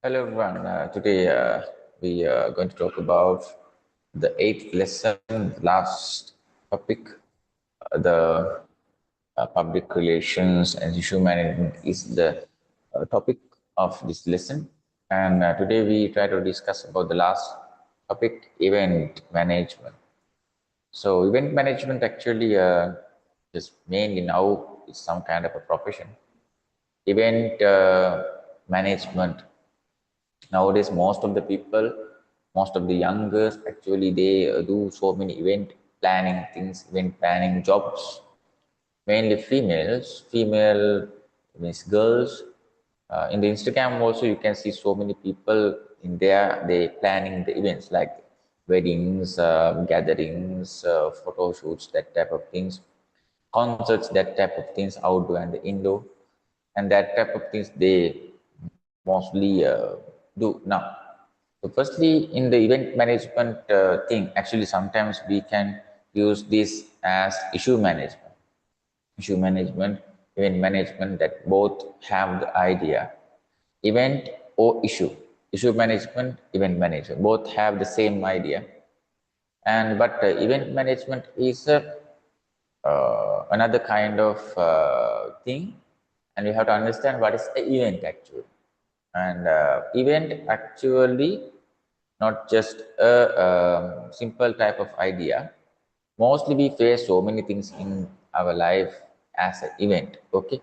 Hello everyone. Today we are going to talk about the eighth lesson, last topic. The public relations and issue management is the topic of this lesson. And today we try to discuss about the last topic, event management. So event management actually is mainly now is some kind of a profession. Event management. Nowadays, most of the youngers actually they do so many event planning things, event planning jobs. Mainly female means girls. In the Instagram also you can see so many people in there. They planning the events like weddings, gatherings, photo shoots, that type of things, concerts, that type of things, outdoor and indoor, and that type of things they mostly do now. So firstly, in the event management thing, actually sometimes we can use this as issue management. Issue management, event management, that both have the idea. Event or issue. Issue management, event management, both have the same idea. And but event management is another kind of thing, and you have to understand what is the event actually. And event actually not just a simple type of idea. Mostly we face so many things in our life as an event. Okay,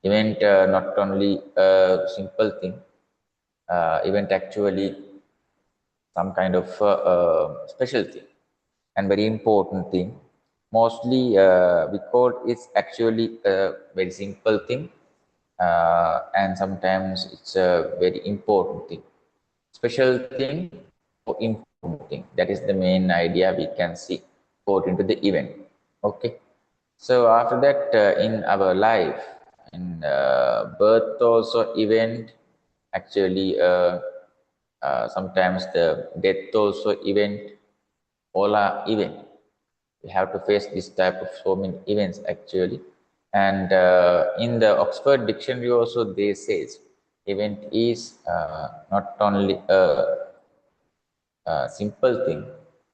event not only a simple thing. Event actually some kind of special thing and very important thing. Mostly we call it's actually a very simple thing, and sometimes it's a very important thing. Special thing or important thing. That is the main idea we can see according to the event. Okay. So after that, in our life, in birth also event, actually sometimes the death also event, all are event. We have to face this type of so many events actually. And in the Oxford Dictionary also they says event is not only a simple thing,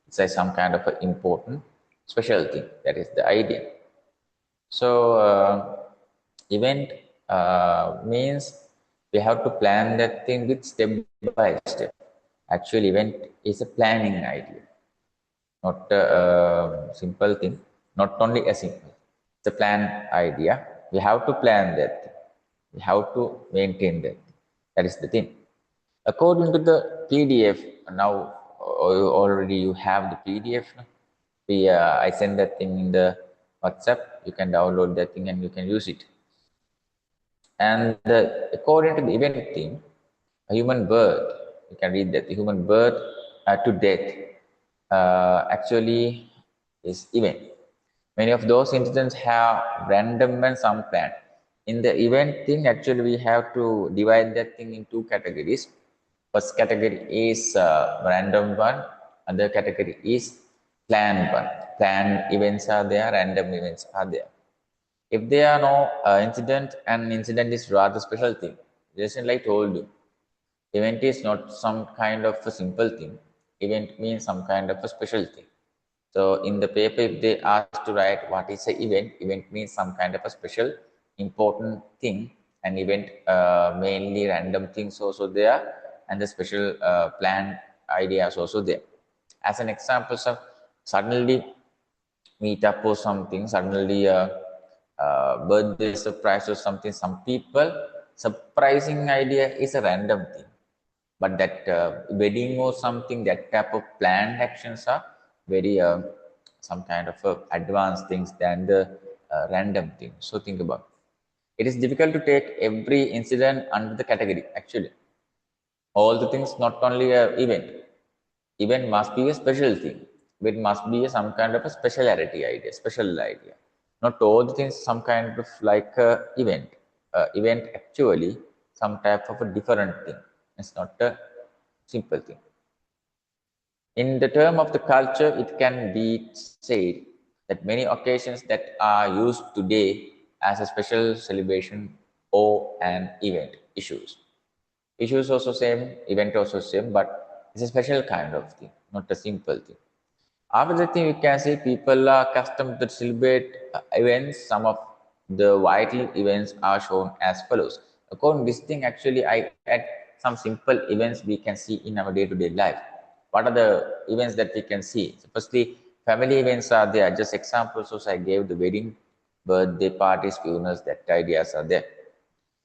it's like some kind of an important special thing. That is the idea. So event means we have to plan that thing with step by step. Actually, event is a planning idea, not a simple thing, not only a simple. It's a plan idea. We have to plan that thing. We have to maintain that thing. That is the thing. According to the PDF, now already you have the PDF. I send that thing in the WhatsApp. You can download that thing and you can use it. And according to the event thing, a human birth, you can read that the human birth to death actually is event. Many of those incidents have random and some planned. In the event thing, actually, we have to divide that thing in two categories. First category is random one. Other category is planned one. Planned events are there, random events are there. If there are no incident, an incident is rather special thing. Just like I told you, event is not some kind of a simple thing. Event means some kind of a special thing. So in the paper, if they ask to write what is an event, event means some kind of a special, important thing. An event, mainly random things also there, and the special planned ideas also there. As an example, so suddenly meet up or something, suddenly birthday surprise or something. Some people surprising idea is a random thing, but that wedding or something, that type of planned actions are very some kind of advanced things than the random thing. So think about it. It is difficult to take every incident under the category actually. All the things, not only a event must be a special thing. It must be some kind of a speciality idea, special idea. Not all the things some kind of like a event. Event actually some type of a different thing. It's not a simple thing. In the term of the culture, it can be said that many occasions that are used today as a special celebration or an event issues. Issues also same, event also same, but it's a special kind of thing, not a simple thing. After that thing, you can see people are accustomed to celebrate events. Some of the vital events are shown as follows. According to this thing, actually, I add some simple events we can see in our day-to-day life. What are the events that we can see? So firstly, family events are there. Just examples, so I gave the wedding, birthday parties, funerals, that ideas are there.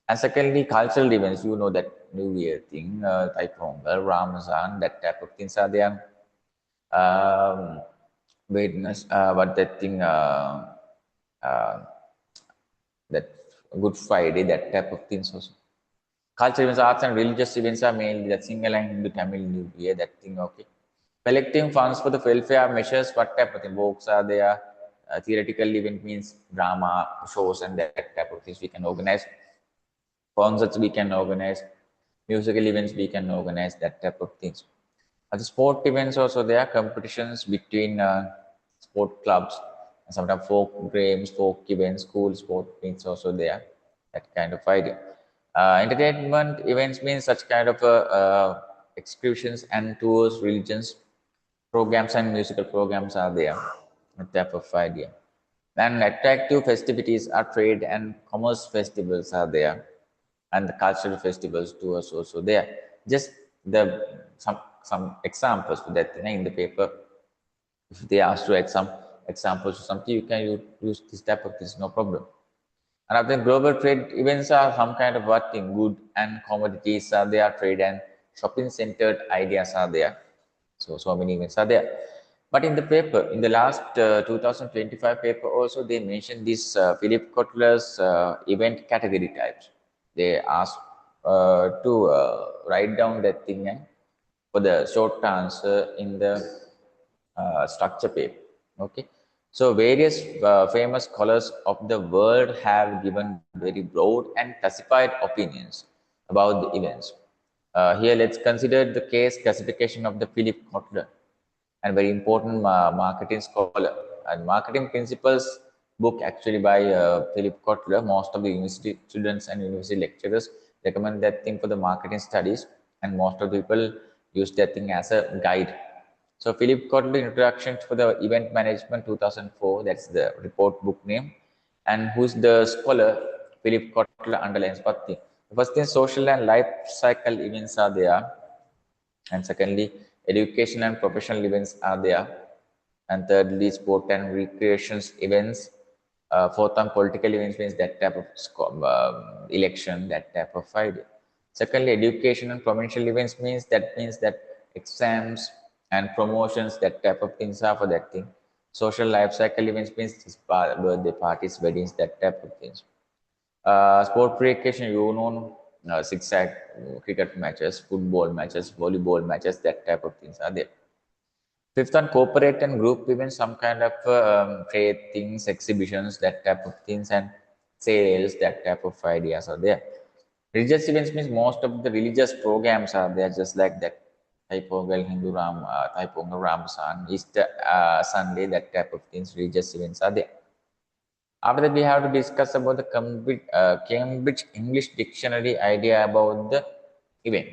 And secondly, cultural events, you know that New Year thing, Pongal, Ramazan, that type of things are there. Witness, what that thing, uh, that Good Friday, that type of things also. Cultural events, arts and religious events are mainly that single and Hindu Tamil New Year, that thing, okay. Collecting funds for the welfare measures, what type of thing, walks are there, theoretical event means drama, shows and that type of things we can organize. Concerts we can organize, musical events we can organize, that type of things. The sport events also there are competitions between sport clubs, and sometimes folk games, folk events, school sport meets also there. That kind of idea. Entertainment events means such kind of excursions and tours, religions, programs and musical programs are there. That type of idea. And attractive festivities are trade and commerce festivals are there, and the cultural festivals too are also there. Just the some examples for that in the paper. If they ask you some examples or something, you can use this type of things, no problem. And I think global trade events are some kind of what thing, good and commodities are there, trade and shopping centered ideas are there. So many events are there. But in the paper, in the last 2025 paper also, they mentioned this Philip Kotler's event category types. They asked to write down that thing and for the short answer in the structure paper. Okay, so various famous scholars of the world have given very broad and classified opinions about the events. Here, let's consider the case classification of the Philip Kotler, and very important marketing scholar and marketing principles book actually by Philip Kotler. Most of the university students and university lecturers recommend that thing for the marketing studies, and most of the people use that thing as a guide. So Philip Kotler introduction for the event management 2004, that's the report book name. And who's the scholar? Philip Kotler underlines what thing. The first thing, social and life cycle events are there, and secondly, education and professional events are there, and thirdly, sport and recreations events. Fourth one, political events means that type of election, that type of idea. Secondly, education and provincial events means that exams and promotions, that type of things are for that thing. Social life cycle events means birthday parties, weddings, that type of things. Sport recreation, you know, six-side cricket matches, football matches, volleyball matches, that type of things are there. Fifth one, corporate and group events, some kind of trade things, exhibitions, that type of things, and sales, that type of ideas are there. Religious events means most of the religious programs are there, just like that. Pongal, Hindu Ram, Pongal, Ramazan, Easter Sunday, that type of things, religious events are there. After that, we have to discuss about the Cambridge English Dictionary idea about the event.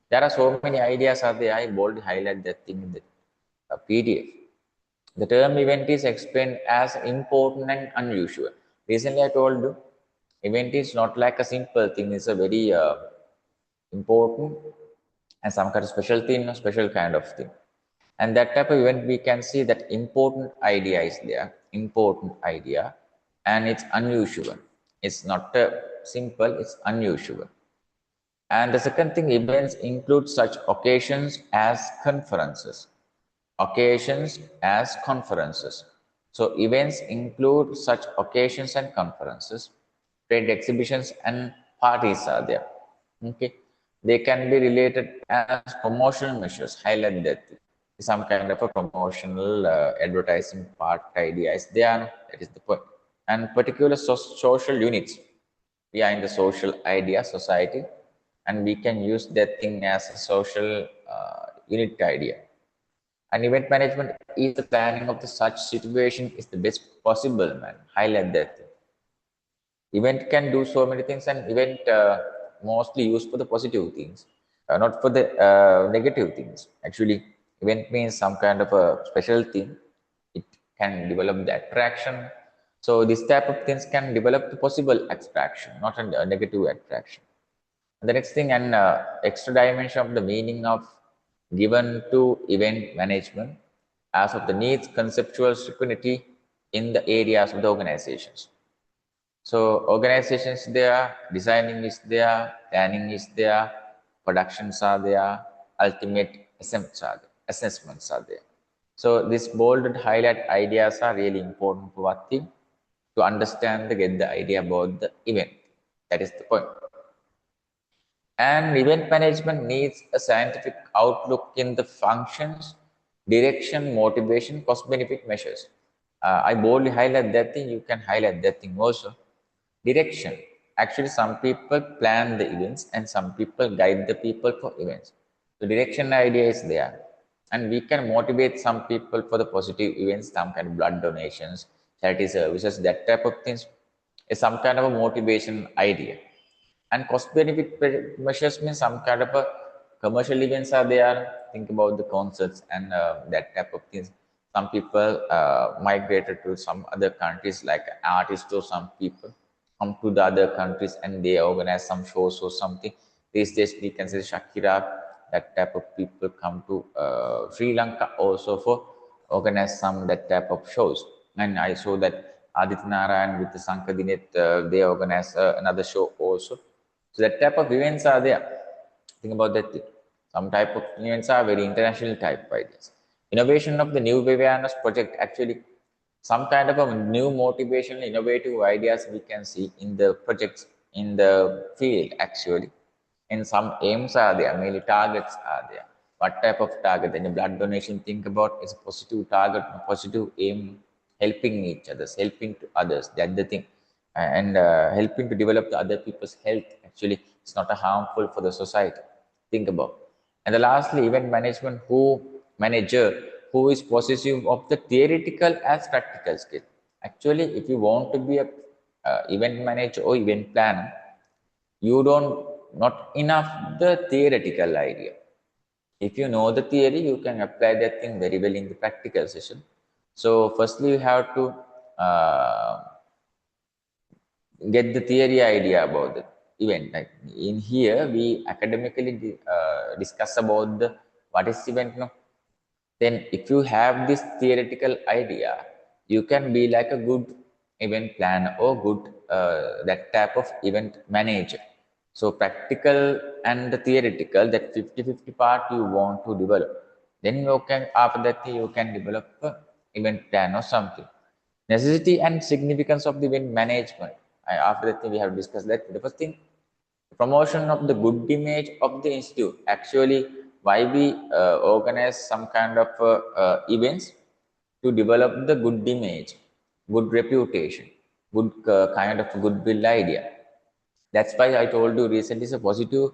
There are so many ideas are there. I boldly highlight that thing in the PDF. The term event is explained as important and unusual. Recently, I told you, event is not like a simple thing. It's a very important and some kind of special thing, a special kind of thing. And that type of event, we can see that important idea is there, important idea, and it's unusual. It's not simple, it's unusual. And the second thing, events include such occasions as conferences. Occasions as conferences. So events include such occasions and conferences. Trade exhibitions and parties are there. Okay, they can be related as promotional measures. Highlight that some kind of a promotional advertising part idea is there. That is the point. And particular social units. We are in the social idea society, and we can use that thing as a social unit idea. And event management is the planning of the such situation is the best possible, man. Highlight that. Event can do so many things, and event mostly used for the positive things, not for the negative things. Actually, event means some kind of a special thing. It can develop the attraction. So this type of things can develop the possible attraction, not a negative attraction. The next thing, an extra dimension of the meaning of given to event management as of the needs conceptual sequentiality in the areas of the organizations. So organizations there, designing is there, planning is there, productions are there, ultimate assessments are there. So these bolded highlight ideas are really important for what thing? To understand, to get the idea about the event. That is the point. And event management needs a scientific outlook in the functions, direction, motivation, cost benefit measures. I boldly highlight that thing, you can highlight that thing also. Direction. Actually, some people plan the events and some people guide the people for events. The direction idea is there. And we can motivate some people for the positive events, some kind of blood donations, charity services, that type of things is some kind of a motivation idea. And cost benefit measures means some kind of a commercial events are there. Think about the concerts and that type of things. Some people migrated to some other countries, like artists or some people come to the other countries and they organize some shows or something. These days we can say Shakira, that type of people come to Sri Lanka also for organize some that type of shows. And I saw that Aditya Narayan with the Sankadinet, they organize another show also. So that type of events are there. Think about that thing. Some type of events are very international type ideas. Innovation of the new awareness project, actually some kind of a new motivational innovative ideas we can see in the projects in the field actually. And some aims are there, mainly targets are there. What type of target? Then blood donation, think about is a positive target, a positive aim, helping each others, helping to others. That's the thing. And helping to develop the other people's health. Actually, it's not a harmful for the society. Think about. And the lastly, event management, who manager who is possessive of the theoretical as practical skill. Actually, if you want to be a event manager or event planner, you don't not enough the theoretical idea. If you know the theory, you can apply that thing very well in the practical session. So firstly, you have to get the theory idea about the event. Like in here, we academically discuss about the what is event. No, then if you have this theoretical idea, you can be like a good event planner or good that type of event manager. So practical and the theoretical, that 50-50 part you want to develop. Then you can, after that you can develop a event plan or something. Necessity and significance of the event management. After that we have discussed that. The first thing, promotion of the good image of the institute. Actually, why we organize some kind of events? To develop the good image, good reputation, good kind of goodwill idea. That's why I told you recently is a positive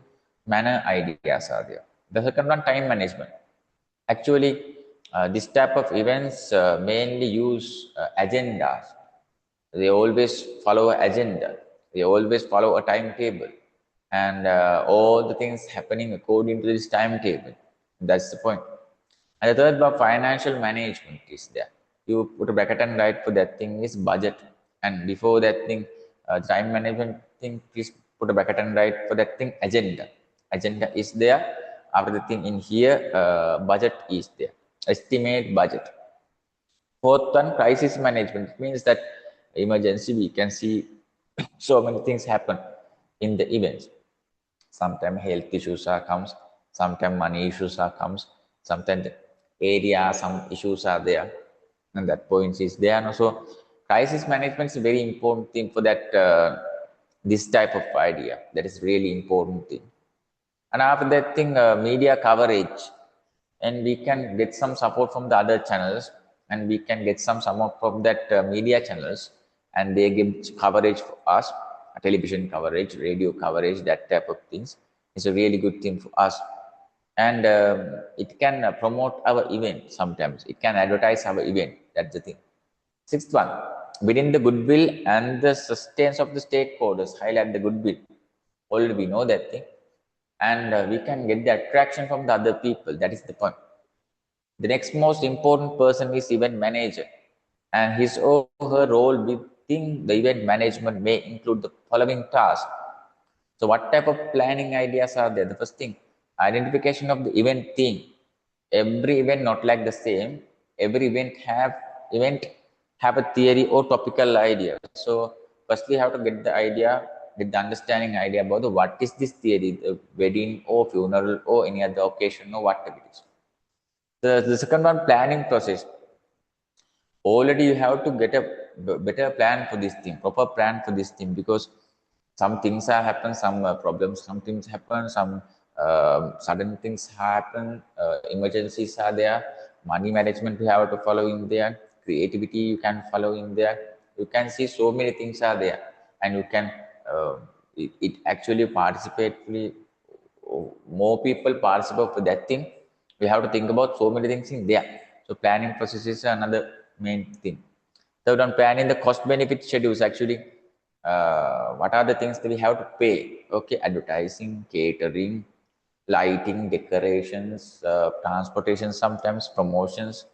manner ideas are there. The second one, time management. Actually, this type of events mainly use agendas. They always follow an agenda. They always follow a timetable, and all the things happening according to this timetable. That's the point. And the third one, financial management is there. You put a bracket and write for that thing is budget. And before that thing, time management thing, please put a bracket and write for that thing agenda. Agenda is there. After the thing in here, budget is there. Estimate budget. Fourth one, crisis management. It means that emergency, we can see so many things happen in the events. Sometimes health issues are comes, sometimes money issues are comes, sometimes area, some issues are there, and that point is there. And also, crisis management is a very important thing for that this type of idea. That is really important thing. And after that thing, media coverage, and we can get some support from the other channels, and we can get some support from that media channels, and they give coverage for us, television coverage, radio coverage, that type of things. It's a really good thing for us. And it can promote our event sometimes. It can advertise our event. That's the thing. Sixth one, within the goodwill and the sustenance of the stakeholders, highlight the goodwill. Already we know that thing, and we can get the attraction from the other people. That is the point. The next most important person is event manager, and his or her role within the event management may include the following tasks. So what type of planning ideas are there? The first thing, identification of the event theme. Every event not like the same. Every event have a theory or topical idea. So firstly, have to get the idea, get the understanding idea about the what is this theory, the wedding or funeral or any other occasion or whatever it is. The second one, planning process. Already you have to get a better plan for this thing, proper plan for this thing, because some things are happen, some problems, some things happen, some sudden things happen, emergencies are there, money management you have to follow in there, creativity you can follow in there. You can see so many things are there, and you can it actually participate more people participate for that thing. We have to think about so many things in there. So planning process is another main thing. Third one, planning the cost benefit schedules. Actually, what are the things that we have to pay? Okay, advertising, catering, lighting, decorations, transportation, sometimes promotions,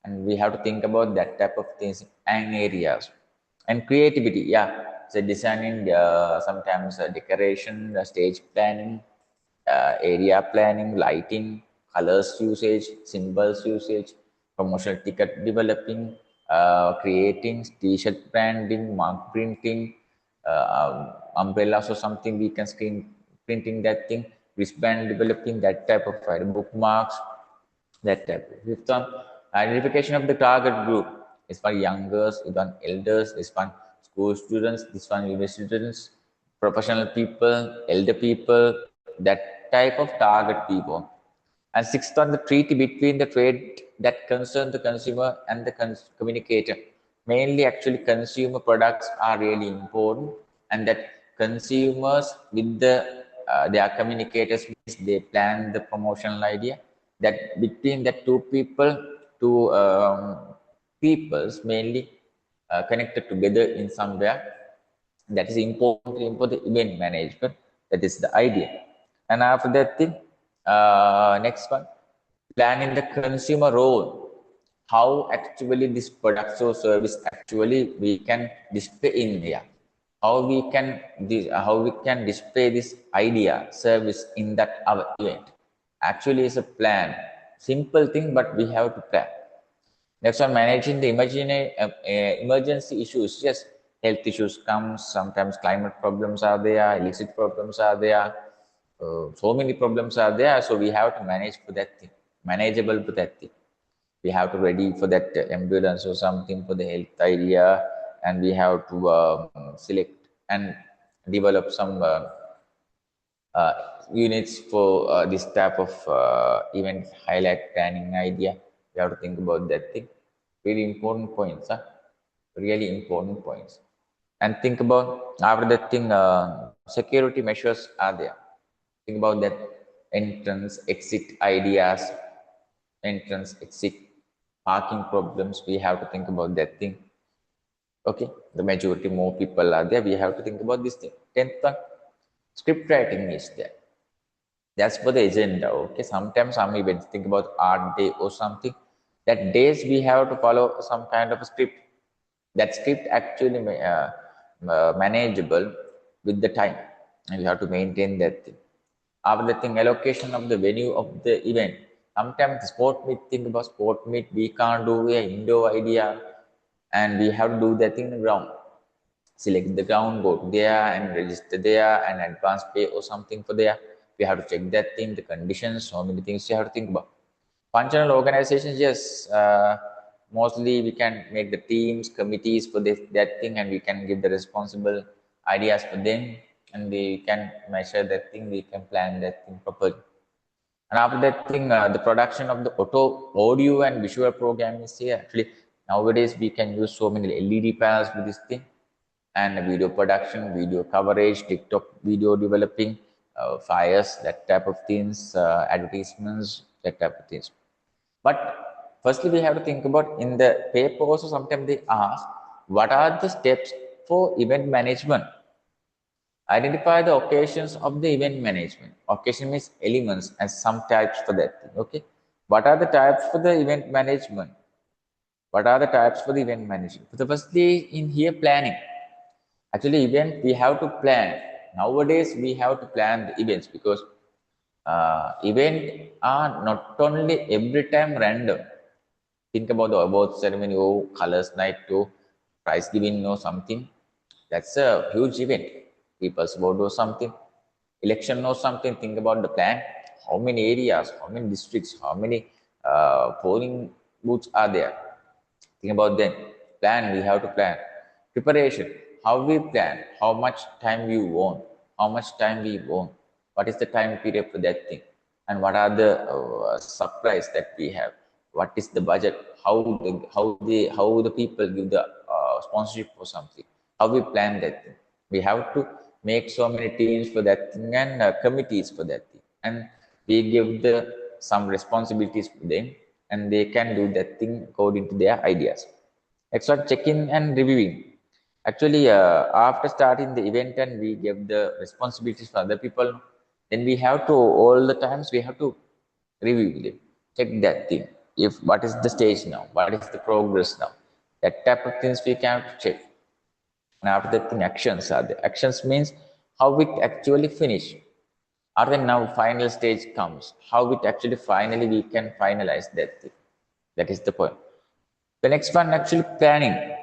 and we have to think about that type of things and areas. And creativity, yeah, so designing, sometimes decoration, stage planning, area planning, lighting, colors usage, symbols usage, promotional ticket developing, creating t-shirt branding, mark printing, umbrellas or something we can screen printing that thing, wristband developing, that type of bookmarks, that type. Fifth one, identification of the target group. This one youngers, this one elders, this one school students, this one university students, professional people, elder people, that type of target people. And sixth one, the treaty between the trade that concern the consumer and the communicator. Mainly, actually, consumer products are really important, and that consumers with their communicators means they plan the promotional idea. That between the two peoples mainly connected together in somewhere, that is important for the event management. That is the idea. And after that thing, next one, planning the consumer role. How actually this product or service actually we can display in there. How we can display this idea service in that our event. Actually, is a plan. Simple thing, but we have to plan. Next one, managing the emergency issues. Yes, health issues come. Sometimes climate problems are there, illicit problems are there. So many problems are there. So we have to manage for that thing, manageable for that thing. We have to ready for that ambulance or something for the health idea, and we have to select and develop some uh, units for this type of event highlight planning idea. We have to think about that thing. Very important points, huh? Really important points. And think about after that thing, security measures are there. Think about that entrance, exit ideas, entrance, exit, parking problems. We have to think about that thing. Okay, the majority more people are there. We have to think about this thing. 10th one, script writing is there. That's for the agenda. Okay, sometimes some events, think about art day or something. That days we have to follow some kind of a script. That script actually manageable with the time, and you have to maintain that thing. After the thing, allocation of the venue of the event. Sometimes the sport meet, think about sport meet, we can't do a indoor idea, and we have to do that thing in the ground. Select the ground, go to there and register there and advance pay or something for there. We have to check that thing, the conditions, so many things you have to think about. Functional organizations, yes, mostly we can make the teams, committees for that thing, and we can give the responsible ideas for them, and we can measure that thing, we can plan that thing properly. And after that thing, the production of the audio and visual program is here. Actually, nowadays we can use so many LED panels with this thing, and video production, video coverage, TikTok video developing, fires, that type of things, advertisements, that type of things. But firstly, we have to think about in the paper also, sometimes they ask, what are the steps for event management? Identify the occasions of the event management. Occasion means elements and some types for that thing. Okay. What are the types for the event management? What are the types for the event management? So firstly, in here planning. Actually, event we have to plan. Nowadays, we have to plan the events because event are not only every time random. Think about the award ceremony or colors night or prize giving or something. That's a huge event. People's vote or something, election or something. Think about the plan. How many areas, how many districts, how many polling booths are there? Think about them. Plan, we have to plan. Preparation, how we plan, how much time you want, how much time we want, what is the time period for that thing, and what are the supplies that we have, what is the budget, how the people give the sponsorship for something, how we plan that thing. We have to make so many teams for that thing and committees for that thing, and we give the some responsibilities to them, and they can do that thing according to their ideas. Extra check-in and reviewing. Actually, after starting the event and we give the responsibilities for other people, then we have to all the times we have to review them, check that thing. If what is the stage now, what is the progress now, that type of things we can check. And after that, thing actions are there. Actions means how it actually finish. Or when now final stage comes, how it actually finally we can finalize that thing. That is the point. The next one actually planning.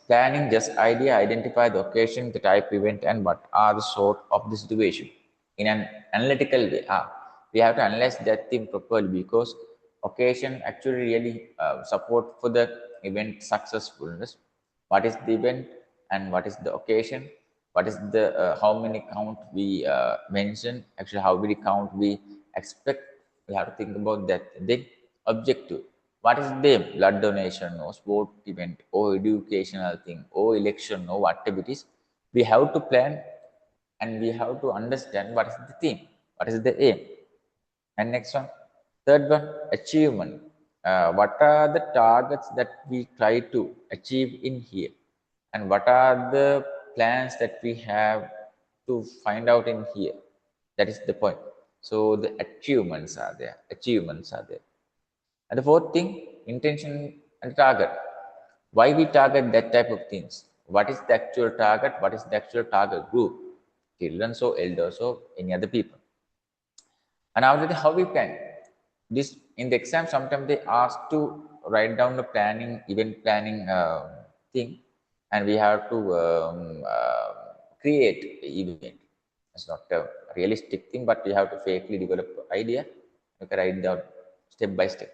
Planning just idea, identify the occasion, the type event, and what are the sort of the situation in an analytical way. We have to analyze that thing properly because occasion actually really support for the event successfulness. What is the event and what is the occasion? What is the how many count we mention? Actually, how many count we expect? We have to think about that. Then objective. What is the blood donation or sport event or educational thing or election or whatever it is? We have to plan and we have to understand what is the theme, what is the aim. And next one, third one, achievement. What are the targets that we try to achieve in here? And what are the plans that we have to find out in here? That is the point. So the achievements are there. Achievements are there. And the fourth thing, intention and target. Why we target that type of things? What is the actual target? What is the actual target group? Children, so elders, so any other people. And after that, how we plan. This in the exam, sometimes they ask to write down the planning, event planning thing, and we have to create event. It's not a realistic thing, but we have to fakely develop idea. You can write down step by step.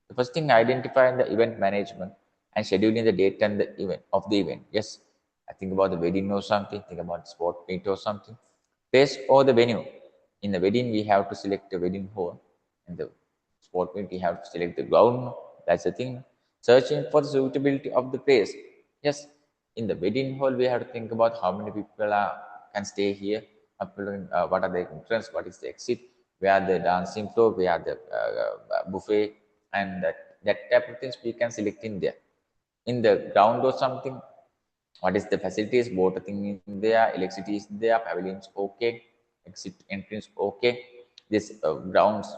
The first thing, identifying the event management and scheduling the date and the event of the event. Yes, I think about the wedding or something. Think about sport meet or something. Place or the venue. In the wedding, we have to select the wedding hall. In the sport meet, we have to select the ground. That's the thing. Searching for the suitability of the place. Yes, in the wedding hall, we have to think about how many people can stay here. What are the entrance? What is the exit? Where are the dancing floor? Where are the buffet? And that type of things we can select in there. In the ground or something, what is the facilities? Water thing is there, electricity is there, pavilions okay, exit entrance okay. This grounds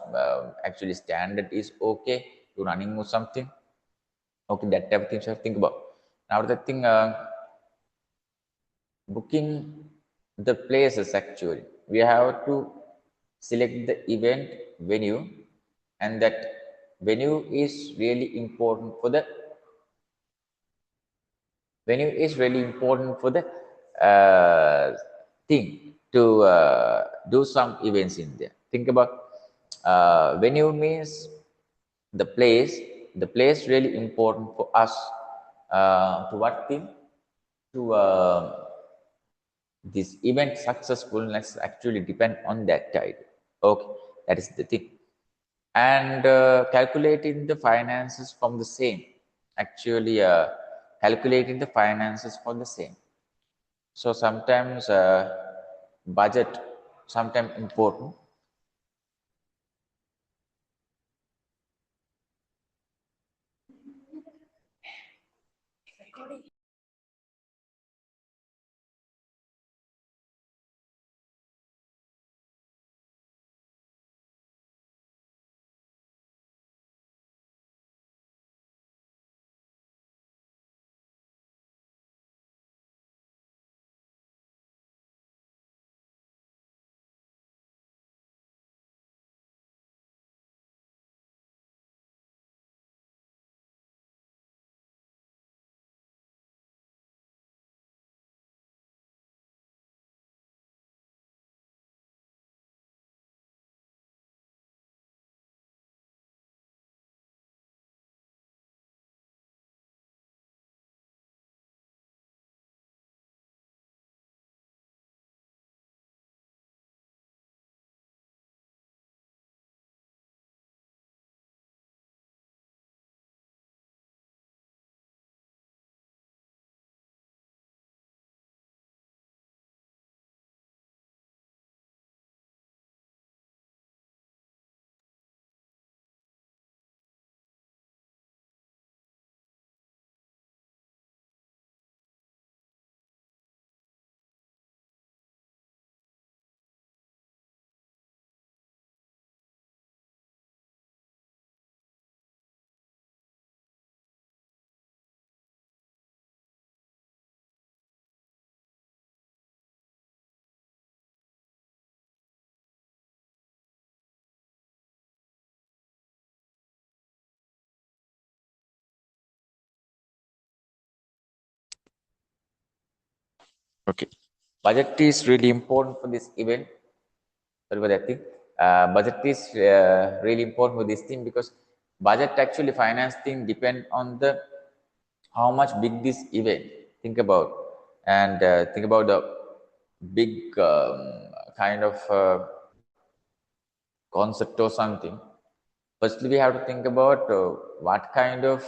actually standard is okay. To running or something. Okay, that type of things you have to think about. Now the thing, booking the places actually. We have to select the event venue, and that venue is really important for the thing to do some events in there. Think about venue means the place. The place really important for us to what thing to this event successfulness actually depend on that tide. Okay, that is the thing. And calculating the finances from the same. Actually, calculating the finances for the same. So sometimes budget, sometimes important. Okay. Budget is really important for this event. Sorry for that thing. Budget is really important for this thing because budget actually finance thing depend on the how much big this event. Think about and think about the big kind of concept or something. Firstly, we have to think about what kind of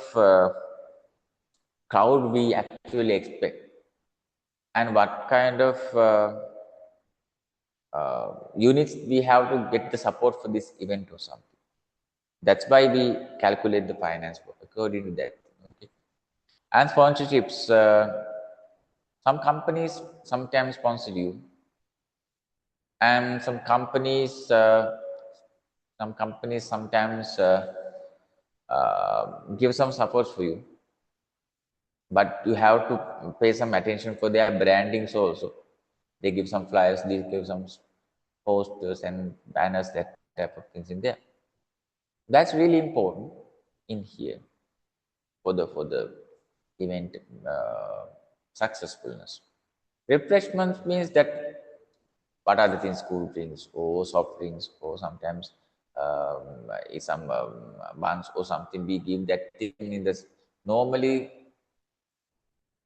crowd we actually expect and what kind of units we have to get the support for this event or something. That's why we calculate the finance according to that. Okay. And sponsorships, some companies sometimes sponsor you, and some companies sometimes give some support for you, but you have to pay some attention for their brandings also. They give some flyers, they give some posters and banners, that type of things in there. That's really important in here for the event successfulness. Refreshments means that what are the things, cool drinks or soft drinks or sometimes some buns or something. We give that thing in this normally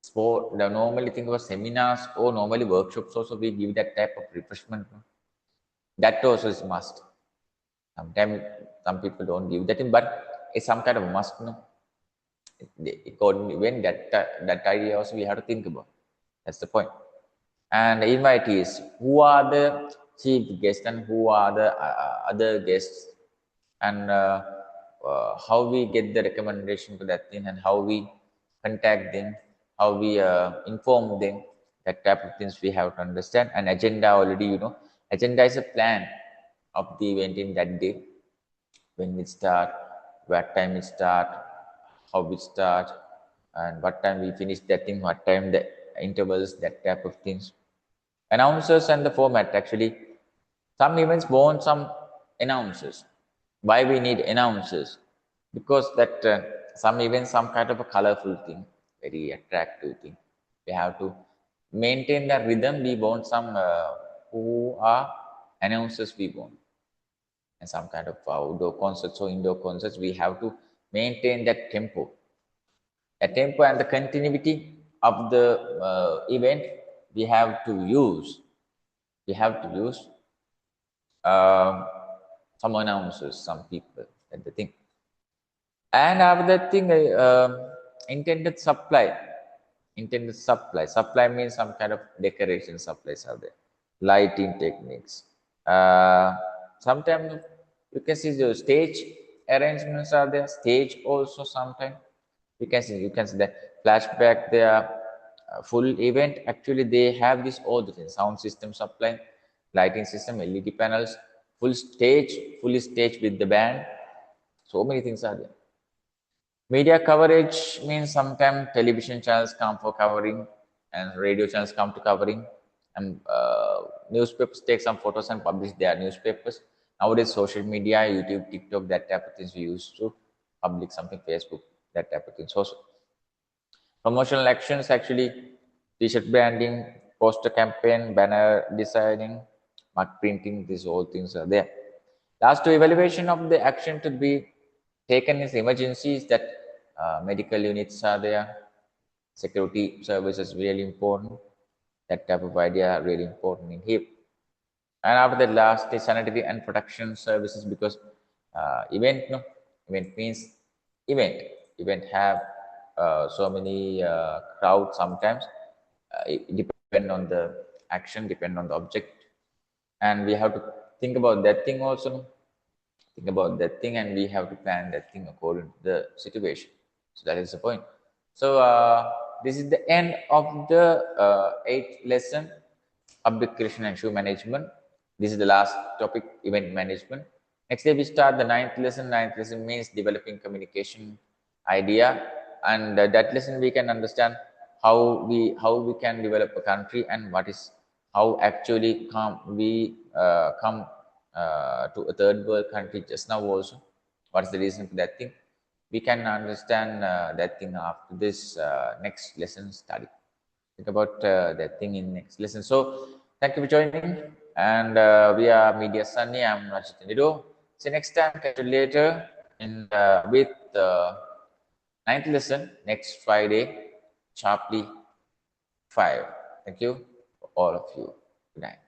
sport. The normally think about seminars or normally workshops also we give that type of refreshment. That also is must. Sometimes some people don't give that in, but it's some kind of must. No, according to when that idea also we have to think about. That's the point. And invitees, who are the chief guests and who are the other guests, and how we get the recommendation to that thing and how we contact them, how we inform them, that type of things we have to understand. And agenda already, agenda is a plan of the event in that day, when it start, what time it start, how we start, and what time we finish that thing, what time the intervals, that type of things. Announcers and the format, actually some events want some announcers. Why we need announcers? Because that some events some kind of a colorful thing, very attractive thing. We have to maintain the rhythm. We want some who are announcers we want. And some kind of outdoor concerts or indoor concerts, we have to maintain that tempo. A tempo and the continuity of the event we have to use. We have to use uh, some announcers, some people, at the thing. And after that thing, intended supply. Intended supply. Supply means some kind of decoration supplies are there. Lighting techniques. Sometimes you can see the stage arrangements are there. Stage also sometimes. You can see that flashback there, full event. Actually, they have this all the things: sound system supply, lighting system, LED panels, fully stage with the band. So many things are there. Media coverage means sometimes television channels come for covering and radio channels come to covering, and newspapers take some photos and publish their newspapers. Nowadays, social media, YouTube, TikTok, that type of things we use to publish something, Facebook, that type of things also. Promotional actions, actually, t-shirt branding, poster campaign, banner designing, mark printing, these all things are there. Last to evaluation of the action to be taken is emergencies, that medical units are there, security services really important, that type of idea really important in here. And after that, last is sanitary and protection services, because event, no, event means event. Event have so many crowd sometimes. It depend on the action, depend on the object, and we have to think about that thing also. No? Think about that thing, and we have to plan that thing according to the situation. So that is the point. So this is the end of the eighth lesson, public creation and show management. This is the last topic, event management. Next day we start the ninth lesson. Ninth lesson means developing communication idea, and that lesson we can understand how we can develop a country, and what is how actually come to a third world country just now also. What is the reason for that thing? We can understand that thing after this next lesson study. think about that thing in next lesson. So thank you for joining. And we are Media Sunny. I'm Rajitha. See you next time. Catch you later in with the ninth lesson next Friday, sharply 5. Thank you for all of you. Good night.